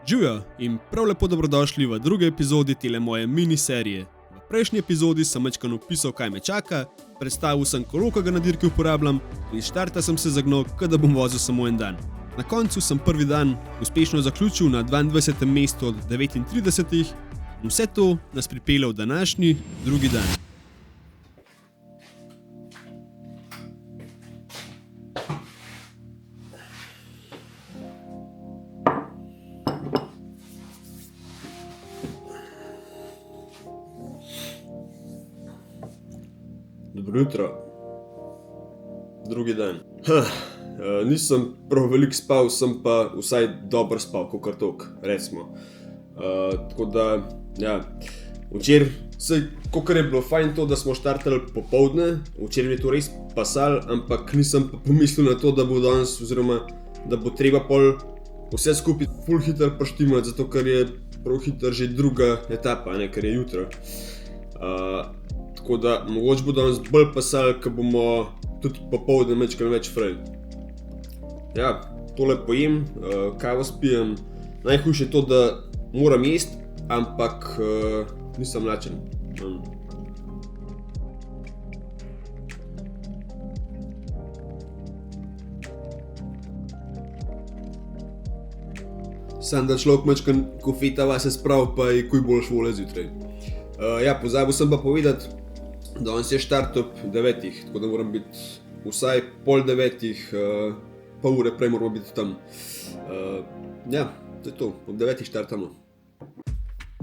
Živijo in prav lepo dobrodošli v drugi epizodi tele moje miniserije. V prejšnji epizodi sem majčkeno opisal, kaj me čaka, predstavil sem kolo, ki ga na dirki uporabljam in s štarta sem se zagnal, da bom vozil samo en dan. Na koncu sem prvi dan uspešno zaključil na 22. mestu od 39 in vse to nas pripelje v današnji drugi dan. Dobro jutro. Drugi dan. Nisem prav veliko spal, sem pa vsaj dobro spal, kakor toliko, recimo. Tako da, ja, včeraj, kakor je bilo fajn to, da smo štartali popoldne, včeraj je to res pasal, ampak nisem pa pomislil na to, da bo danes, oziroma da bo treba pol vse skupaj ful hitro poštimati, zato ker je prav hitro že druga etapa, ne, ker je jutro. Tako da mogoče bo danes bolj pasal, ker bomo tudi popoldne majčkeno več frajli. Ja, tole pojem, kavo spijem. Najhujše je to, da moram jesti, ampak nisem lačen. Sam da človek majčkeno kofeta vase sprav, pa je kuj boljš vole zjutraj. Ja, pozabil sem pa povedati, danes je štart ob 9, tako da moram biti vsaj pol 9, pol ure prej moramo biti tam. Ja, to je to, ob 9 štartamo.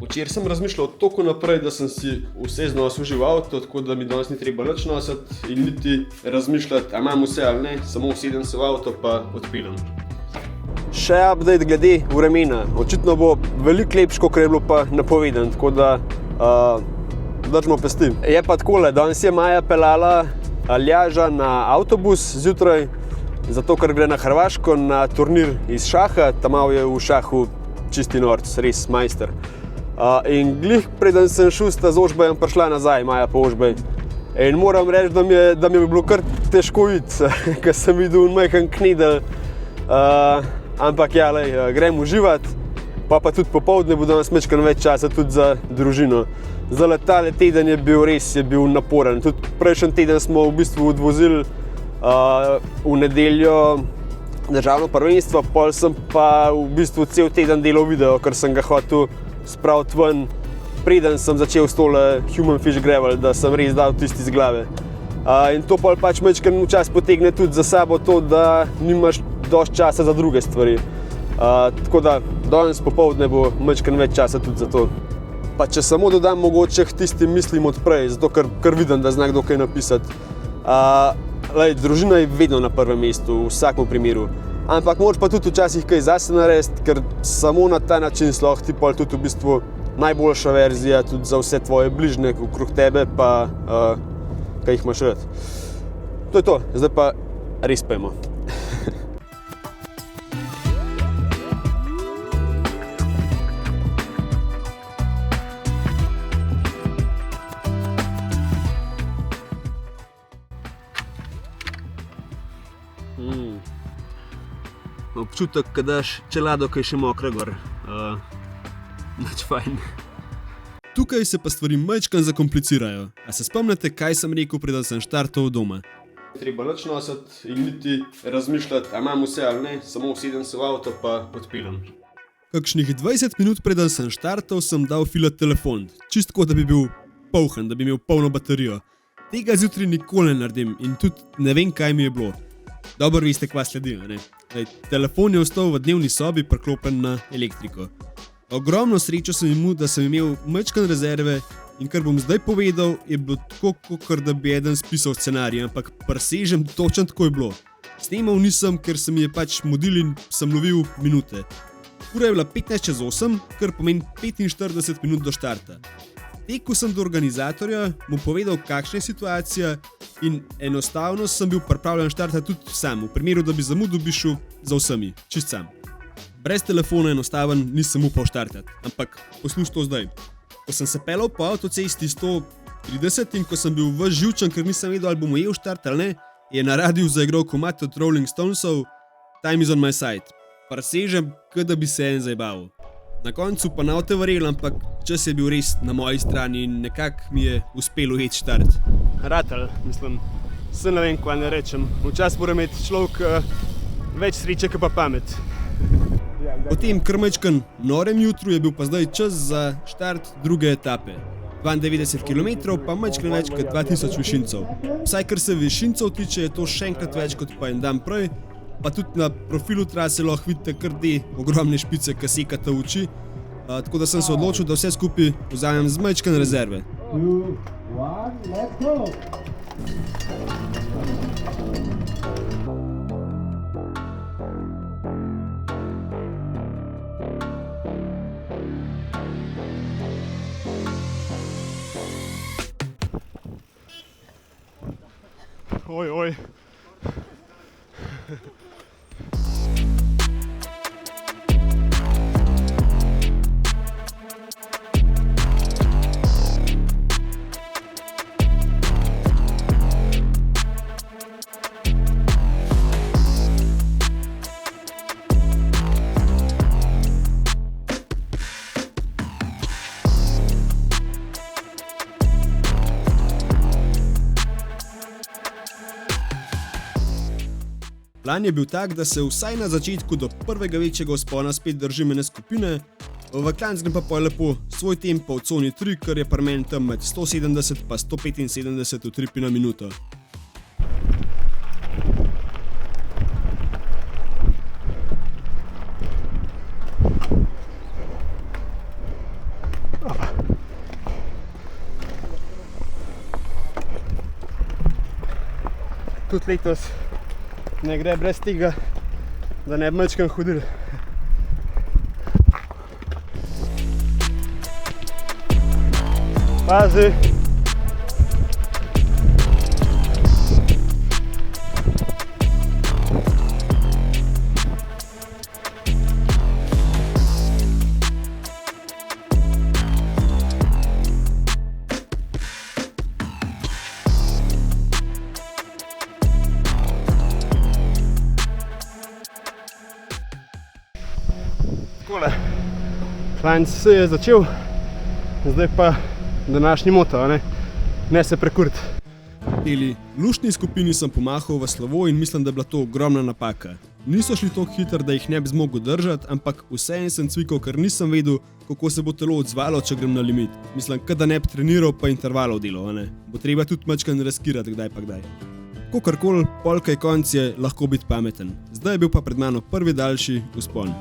Včeraj sem razmišljal toliko naprej, da sem si vse znosil že v avto, tako da mi danes ni treba nič nositi in niti razmišljati, a imam vse ali ne, samo usedem se v avto pa odpeljem. Še update glede vremena. Očitno bo veliko lepše, kot je bilo pa napovedano, tako da držimo pesti. Je pa takole, danes je Maja peljala Aljaža na avtobus zjutraj, zato ker gre na Hrvaško na turnir iz šaha, tam je v šahu čisti norc, res majster. In glih preden sem šel sta z Ožbejem prišla nazaj, Maja pa Ožbej. In moram reči, da mi je bilo kar težko iti, ker sem videl majhen knedel. Ampak ja, grem uživati, pa tudi popoldne bo danes majčkeno več časa tudi za družino. Zdaj tale teden je bil naporen. Tudi prejšnji teden smo v bistvu odvozili v nedeljo državno prvenstvo, pol sem pa v bistvu cel teden delal video, ker sem ga hotel spraviti ven, preden sem začel s tole Human Fish Gravel, da sem res dal tisti z glave. In to pol pač majčkeno včasih potegne tudi za sabo to, da nimaš dosti časa za druge stvari. Tako da danes popoldne bo majčkeno več časa tudi za to. Pa če samo dodam mogoče k tistim mislim od prej, zato ker vidim, da zna kdo kaj napisati. Družina je vedno na prvem mestu, v vsakem primeru. Ampak moraš pa tudi včasih kaj zase narediti, ker samo na ta način sploh ti pol tudi v bistvu najboljša verzija tudi za vse tvoje bližnje okrog tebe, pa kaj jih imaš rad. To je to, zdaj pa res pojmo. Občutek, ko daš čelado, ki je še mokra gor. Nič fajn. Tukaj se pa stvari majčkeno zakomplicirajo. A se spomnite, kaj sem rekel, preden sem štartal doma? Treba nič nositi in niti razmišljati, a imam vse ali ne, samo usedem se v avto pa odpeljem. Kakšnih 20 minut preden sem štartal, sem dal filat telefon, čistko, da bi bil poln, da bi imel polno baterijo. Tega zjutraj nikoli ne naredim in tudi ne vem, kaj mi je bilo. Dobro veste, kva sledi, ne? Telefon je ostal v dnevni sobi priklopljen na elektriko. Ogromno srečo sem imel, da sem imel majčkeno rezerve in kar bom zdaj povedal, je bilo tako, kot da bi eden spisal scenarij, ampak presežem točno tako je bilo. Snemal nisem, ker se mi je pač mudil in sem lovil minute. Ura je bila 15:08, kar pomeni 45 minut do štarta. Tekel sem do organizatorja, mu povedal, kakšna je situacija in enostavno sem bil pripravljen štartati tudi sam, v primeru, da bi zamudil, bi šel za vsemi, čist sam. Brez telefona enostaven nisem upal štartati, ampak poslušaj to zdaj. Ko sem se peljal po avtocesti 130 in ko sem bil ves živčen, ker nisem vedel, ali bom ujel štart ali ne, je na radiju zaigral komad od Rolling Stonesov Time is on my side. Presežem, kot da bi se en zajebaval. Na koncu pa ne boste verjeli, ampak čas je bil res na moji strani in nekako mi je uspelo ujeti štart. Ratel, mislim, se ne vem, kaj ne rečem. Včasih mora imeti človek več sreče, kot pa pamet. Po tem krmečkan norem jutru je bil pa zdaj čas za štart druge etape. 92 km, pa majčkeno več kot 2000 višincev. Vsaj kar se višincev tiče, je to še enkrat več kot pa en dan prej, pa tudi na profilu trase lahko vidite kar te ogromne špice, ki sekata v oči. Tako da sem se odločil, da vse skupaj vzamem z majčkene rezerve. 2, 1, let's go! Oj. Plan je bil tak, da se vsaj na začetku do prvega večjega vzpona spet držim ene skupine, v klanc grem pa lepo svoj tempo v coni 3, kar je pri meni tam med 170 pa 175 utripi na minuto. Tudi letos ne gre brez tega, da ne bi majčkeno hodili. Pazi! Takole, klanc se je začel, zdaj pa današnji moto, ne se prekuriti. Teli luštni skupini sem pomahal v slovo in mislim, da je bila to ogromna napaka. Niso šli tako hitro, da jih ne bi zmogel držati, ampak vseeno sem cvikal, ker nisem vedel, kako se bo telo odzvalo, če grem na limit. Mislim, da ne bi treniral pa intervalov delal, Bo treba tudi majčkeno riskirati kdaj pa kdaj. Kakorkoli, pol kaj konc je lahko biti pameten. Zdaj je bil pa pred mano prvi daljši vzpon.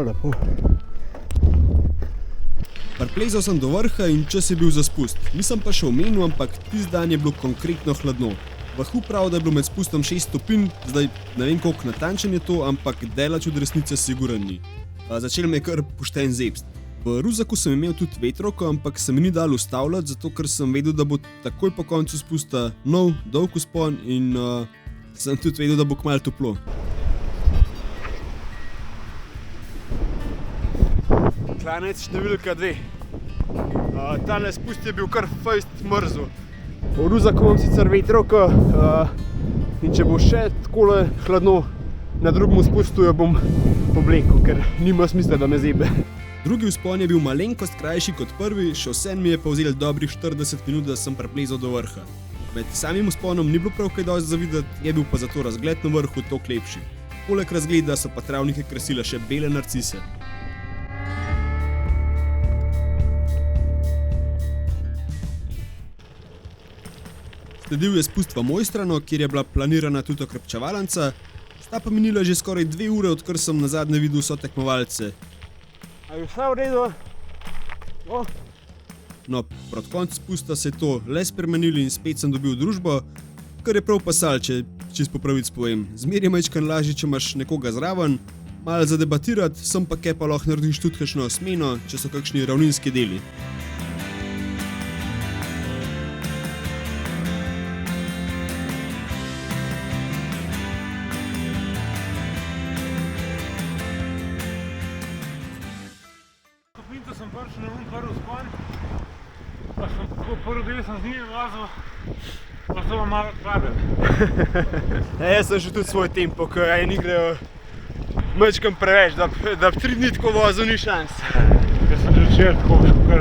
Lepo. Priplezal sem do vrha in čas je bil za spust. Nisem pa še omenil, ampak tisti dan je bilo konkretno hladno. Vahu prav, da je bilo med spustom 6 stopinj, zdaj ne vem koliko natančen je to, ampak daleč od resnice siguran ni. Začel me je kar pošten zebst. V ruzaku sem imel tudi vetrovko, ampak se mi ni dalo ustavljati, zato ker sem vedel, da bo takoj po koncu spusta nov, dolg vzpon in sem tudi vedel, da bo kmalu toplo. Klanec številka 2. Tale spust je bil kar fejst mrzel. V ruzaku imam sicer vetrovko in če bo še takole hladno na drugem spustu, jo bom povlekel, ker nima smisla, da me zebe. Drugi vzpon je bil malenkost krajši kot prvi, še vseeno mi je pa vzelo dobrih 40 minut, da sem priplezal do vrha. Med samim vzponom ni bilo prav kaj dosti za videti, je bil pa zato razgled na vrhu toliko lepši. Poleg razgleda so pa travnike krasile še bele narcise. Sledil je spust v Mojstrano, kjer je bila planirana tudi okrepčevalnica, sta pa minila že skoraj 2 ure, odkar sem nazadnje videl sotekmovalce. A je vse v redu? No, proti koncu spusta se je to le spremenilo in spet sem dobil družbo, kar je prav pasal, če čisto po pravici povem. Zmer je majčkeno lažje, če imaš nekoga zraven, malo zadebatirati, sem pa kaj pa lahko narediš tudi kakšno smeno, če so kakšni ravninski deli. prvi del sem z njim vozil, pa so malo odpadali. Jaz sem še tudi svoj tempo, ker eni grejo mečkam preveč, da bi 3 dni tako vozil ni šans. Jaz sem že včeraj tako kar...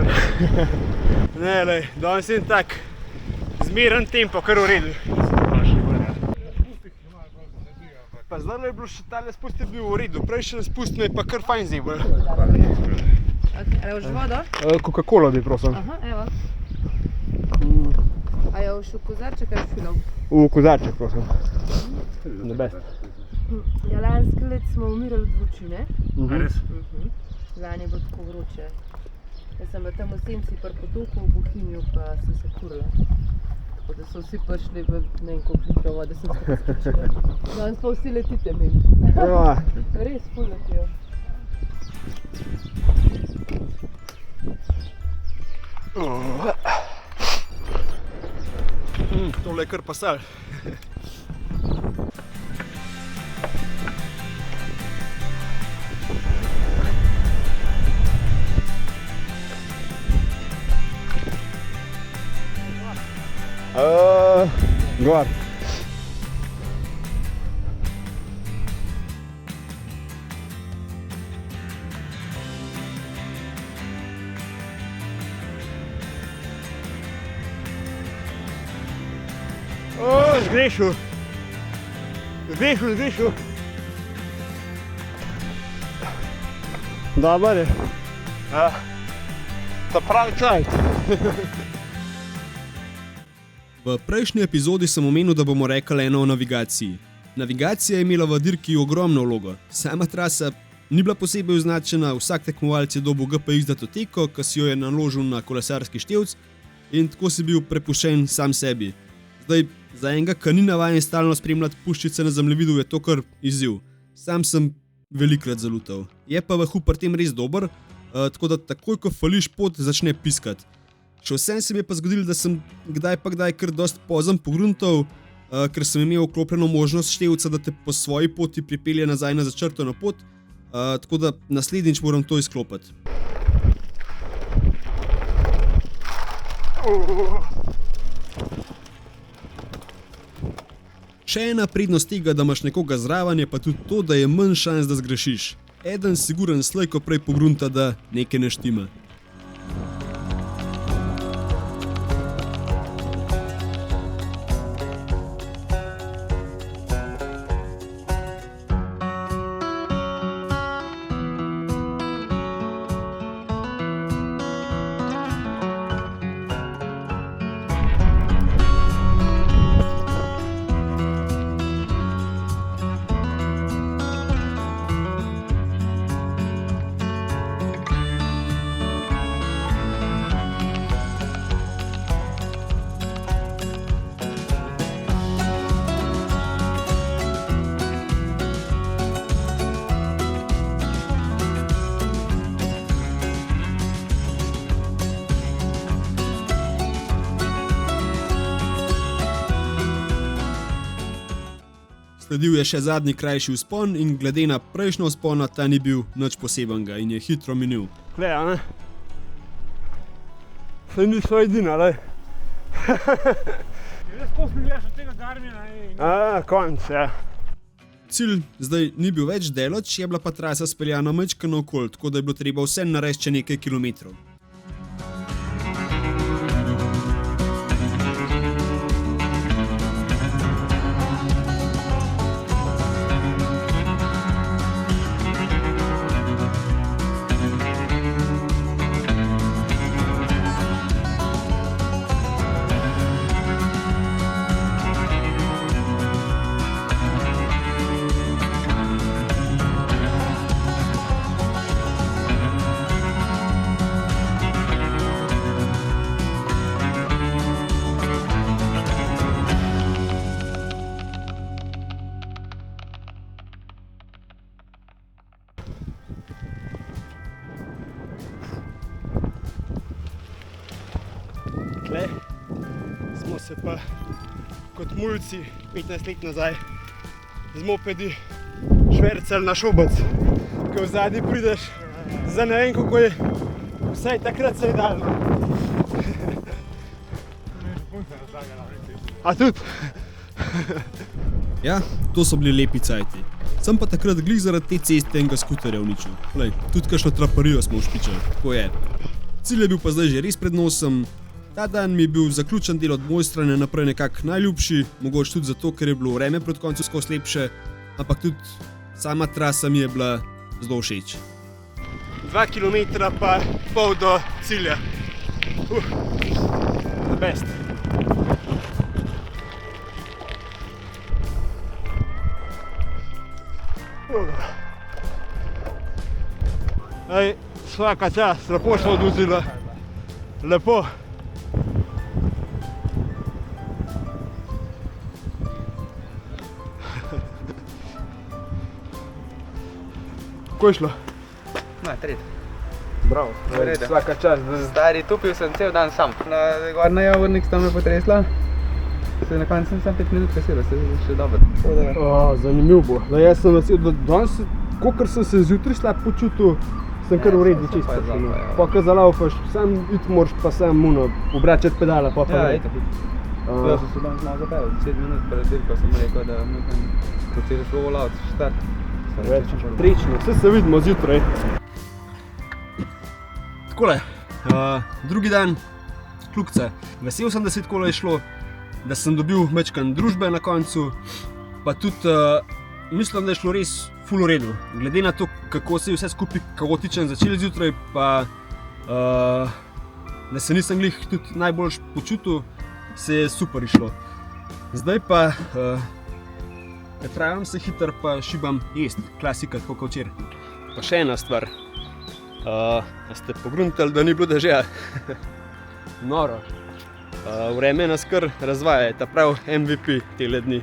Ne, lej, danes sem tak zmeren tempo, kar v redu. Pa zdaj je bilo še tale spust je bil v redu, prejšnji spust me je pa kar fajn zebel. Okay, a je už voda? Coca-Cola bi prosim. Aha, evo. A je už v kozarček ali filov? V kozarček prosim. The best. Ja, lanski let smo umirali od vročine. A res? Lani je bilo tako vroče. Jaz sem bila tam v senci pri potoku v Bohinju, pa sem se kurila. Tako da so vsi prišli v ne vem koliko litrov vode, sem se skočila. Danes pa vsi letite mimo. Ja. Res ful letijo. Tole je kar pasal. Gor. Zgrešil. Dobar je. Ta pravi cajt. V prejšnji epizodi sem omenil, da bomo rekli eno o navigaciji. Navigacija je imela v dirki ogromno vlogo. Sama trasa ni bila posebej označena, vsak tekmovalec je dobil GPX datoteko, ki si jo je naložil na kolesarski števc in tako si bil prepuščen sam sebi. Zdaj, za enega, ki ni navajen stalno spremljati puščice na zemljevidu, je to kar izziv. Sam sem velikrat zalutal. Je pa vrhu pri tem res dober, tako da takoj, ko fališ pot, začne piskati. Še vsem se mi je pa zgodilo, da sem kdaj kar dosti pozem pogruntal, ker sem imel vklopljeno možnost števca, da te po svoji poti pripelje nazaj na začrtano pot, tako da naslednjič moram to izklopiti. Še ena prednost tega, da imaš nekoga zraven, je pa tudi to, da je manj šans, da zgrešiš. Eden siguren slej, ko prej pogrunta, da nekaj ne štima. Sledil je še zadnji krajši vzpon in glede na prejšnjo vzpona ta ni bil nič posebenega in je hitro minil. Glej, a ne? Saj ni šlo edina, lej. Jaz sploh ne od tega Garmina in... Konc, ja. Cilj zdaj ni bil več Deloč, je bila pa trasa speljana majčkeno naokoli, tako da je bilo treba vse narediti še nekaj kilometrov. Tle smo se pa kot mulci 15 let nazaj z mopedi švercali na Šobec, ko v zadnji prideš za ne vem kako je, vsaj takrat se je dalo. A tudi? Ja, to so bili lepi cajti. Sem pa takrat glih zaradi te ceste enega skuterja uničil. Lej, tudi kakšno traparijo smo ušpičali, tako je. Cilj je bil pa zdaj že res pred nosom. Ta dan mi je bil zaključen del od moje strani naprej nekako najljubši, mogoče tudi zato, ker je bilo vreme pred koncu skozi lepše, ampak tudi sama trasa mi je bila zelo všeč. 2 km pa pol do cilja. The best. Ej, svaka čast, lepo smo odvozila. Lepo. Ko je šlo? No, tretji. Bravo. Vrede. Svaka čast. Stari, tupil sem cel dan sam. Gor na javornik sta me potresla. Na koncu sem 5 minut kasiral, se je še dobro. Zanimiv bo. Jaz sem vesel, da danes, kakor sem se zjutraj slab počutil, sem kar v redu sem čisto. pa zelo, ja. Pa ko zalaufaš, sam iti moraš pa sam obračati pedala, pa Ja, ne. itak. Jaz sem se danes malo zapeljal, 7 minut pred dirko sem rekel, da počeliš roll out, štart. Trično, vse se vidimo zjutraj. Takole, drugi dan, kljukce. Vesel sem, da se takole je šlo, da sem dobil mečkan družbe na koncu, pa tudi mislim, da je šlo res ful v redu. Glede na to, kako se je vse skupaj kaotično začelo zjutraj, pa da se nisem glih tudi najbolj počutil, se je super išlo. Zdaj pa pripravljam se hitro, pa šibam jesti, klasika, tako kot včeraj. Pa še ena stvar. Ste pogruntali, da ni bilo dežja? Noro. Vreme nas kar razvaja, ta prav MVP tele dni.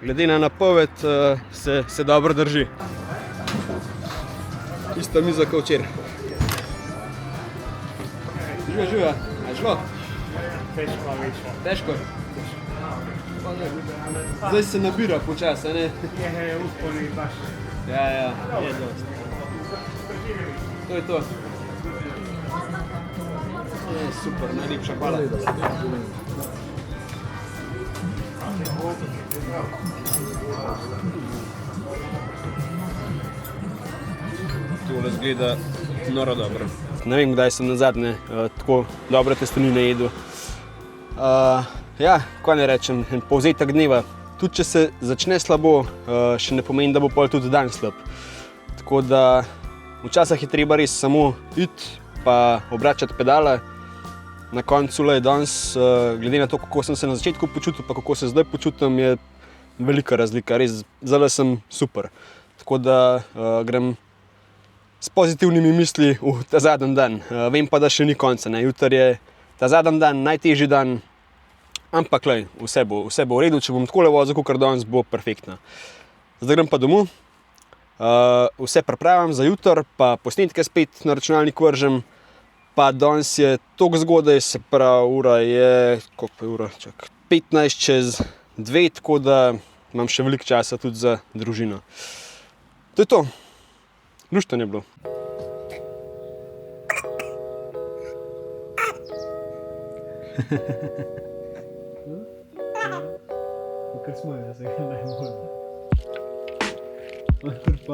Glede na napoved se dobro drži. Ista miza kot včeraj. Živa, a je šlo? Težko? Zdaj se nabira počasi, a ne? Ja, je dosti. To je to. Super, najlepša hvala. Tole zgleda noro dobro. Ne vem, kdaj sem nazadnje tako dobre testenine jedel. Ja, kaj ne rečem, en povzetek dneva. Tudi če se začne slabo, še ne pomeni, da bo pol tudi dan slab. Tako da včasih je treba res samo iti pa obračati pedale. Na koncu le danes, glede na to, kako sem se na začetku počutil, pa kako se zdaj počutim, je velika razlika. Res, zdaj sem super. Tako da grem s pozitivnimi misli v ta zadnji dan. Vem pa, da še ni konca. Jutri je ta zadnji dan, najtežji dan. Ampak lej, vse bo v redu. Če bom takole vozil, kakor danes, bo perfektno. Zdaj grem pa domov. Vse pripravim za jutri, pa posnetke spet na računalnik vržem. Pa danes je toliko zgodaj, se pravi, ura je, koliko pa je ura, 15:45, tako da imam še veliko časa tudi za družino. To je to. Luštno je bilo. Ker smo, da se ga najbolj. Kar pa